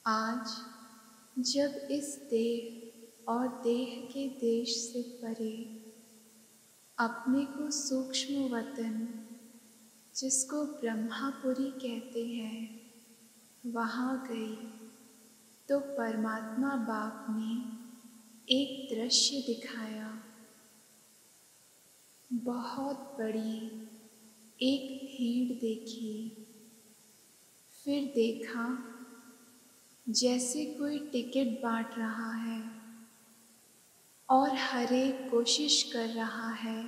आज जब इस देह और देह के देश से परे अपने को सूक्ष्म वतन, जिसको ब्रह्मापुरी कहते हैं, वहाँ गई तो परमात्मा बाप ने एक दृश्य दिखाया। बहुत बड़ी एक भीड़ देखी। फिर देखा जैसे कोई टिकट बांट रहा है और हर एक कोशिश कर रहा है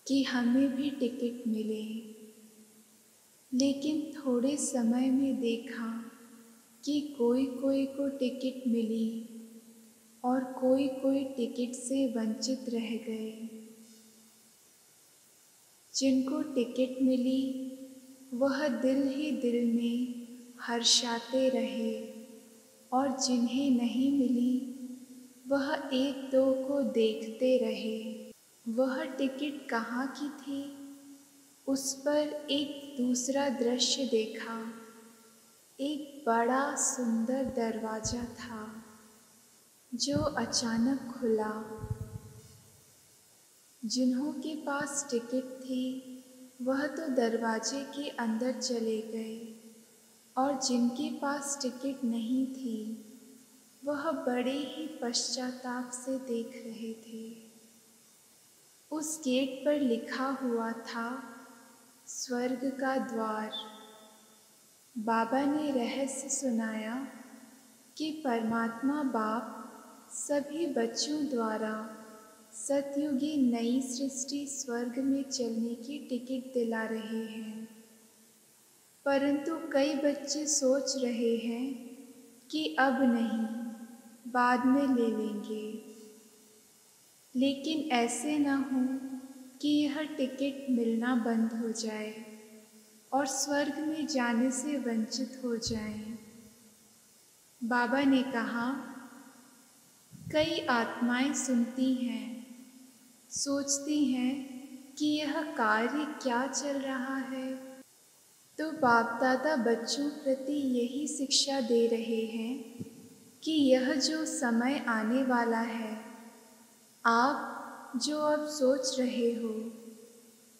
कि हमें भी टिकट मिले। लेकिन थोड़े समय में देखा कि कोई कोई को टिकट मिली और कोई कोई टिकट से वंचित रह गए। जिनको टिकट मिली वह दिल ही दिल में हर्षाते रहे और जिन्हें नहीं मिली वह एक दो को देखते रहे। वह टिकट कहाँ की थी, उस पर एक दूसरा दृश्य देखा। एक बड़ा सुंदर दरवाज़ा था जो अचानक खुला। जिन्हों के पास टिकट थी वह तो दरवाजे के अंदर चले गए और जिनके पास टिकट नहीं थी वह बड़े ही पश्चाताप से देख रहे थे। उस गेट पर लिखा हुआ था स्वर्ग का द्वार। बाबा ने रहस्य सुनाया कि परमात्मा बाप सभी बच्चों द्वारा सतयुगी नई सृष्टि स्वर्ग में चलने की टिकट दिला रहे हैं, परंतु कई बच्चे सोच रहे हैं कि अब नहीं, बाद में ले लेंगे। लेकिन ऐसे न हो कि यह टिकट मिलना बंद हो जाए और स्वर्ग में जाने से वंचित हो जाएं। बाबा ने कहा, कई आत्माएं सुनती हैं, सोचती हैं कि यह कार्य क्या चल रहा है, तो बाप दादा बच्चों प्रति यही शिक्षा दे रहे हैं कि यह जो समय आने वाला है, आप जो अब सोच रहे हो,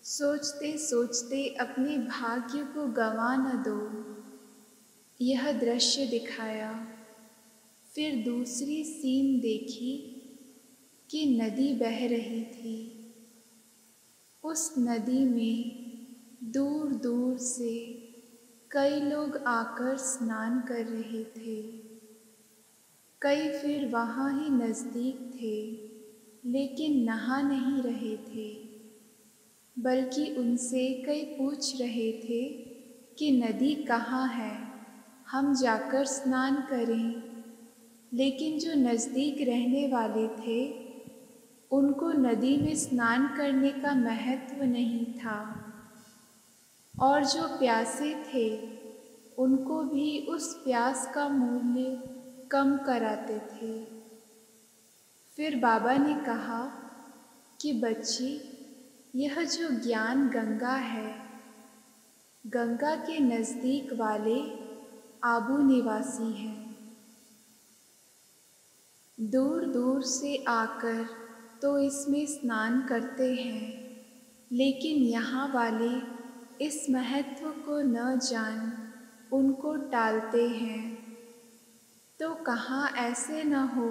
सोचते सोचते अपने भाग्य को गंवा न दो। यह दृश्य दिखाया। फिर दूसरी सीन देखी कि नदी बह रही थी। उस नदी में दूर दूर से कई लोग आकर स्नान कर रहे थे। कई फिर वहाँ ही नज़दीक थे, लेकिन नहा नहीं रहे थे, बल्कि उनसे कई पूछ रहे थे कि नदी कहाँ है, हम जाकर स्नान करें। लेकिन जो नज़दीक रहने वाले थे उनको नदी में स्नान करने का महत्व नहीं था, और जो प्यासे थे उनको भी उस प्यास का मूल्य कम कराते थे। फिर बाबा ने कहा कि बच्ची, यह जो ज्ञान गंगा है, गंगा के नज़दीक वाले आबू निवासी हैं। दूर दूर से आकर तो इसमें स्नान करते हैं, लेकिन यहाँ वाले इस महत्व को न जान उनको टालते हैं। तो कहाँ ऐसे न हो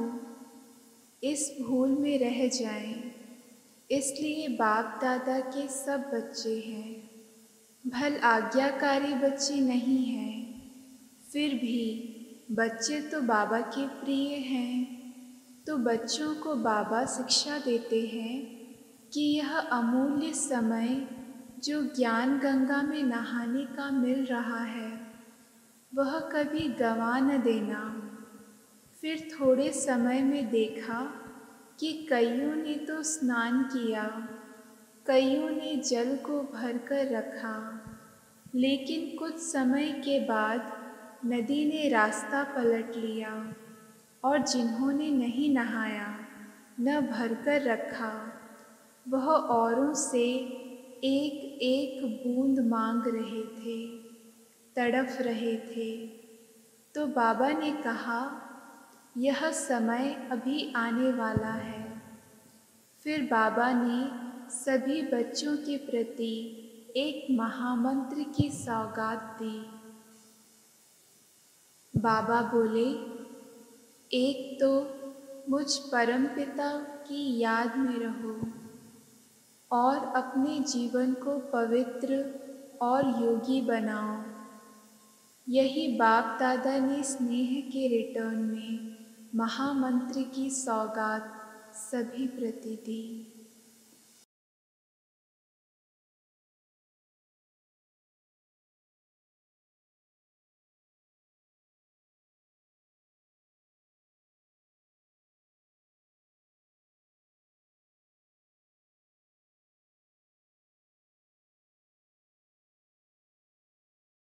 इस भूल में रह जाएं। इसलिए बाप दादा के सब बच्चे हैं, भल आज्ञाकारी बच्चे नहीं हैं, फिर भी बच्चे तो बाबा के प्रिय हैं। तो बच्चों को बाबा शिक्षा देते हैं कि यह अमूल्य समय जो ज्ञान गंगा में नहाने का मिल रहा है वह कभी गंवा न देना। फिर थोड़े समय में देखा कि कईयों ने तो स्नान किया, कईयों ने जल को भर कर रखा, लेकिन कुछ समय के बाद नदी ने रास्ता पलट लिया और जिन्होंने नहीं नहाया, न भर कर रखा, वह औरों से एक एक बूंद मांग रहे थे, तड़फ रहे थे। तो बाबा ने कहा, यह समय अभी आने वाला है। फिर बाबा ने सभी बच्चों के प्रति एक महामंत्र की सौगात दी। बाबा बोले, एक तो मुझ परमपिता की याद में रहो और अपने जीवन को पवित्र और योगी बनाओ। यही बाप दादा ने स्नेह के रिटर्न में महामंत्र की सौगात सभी प्रति दी।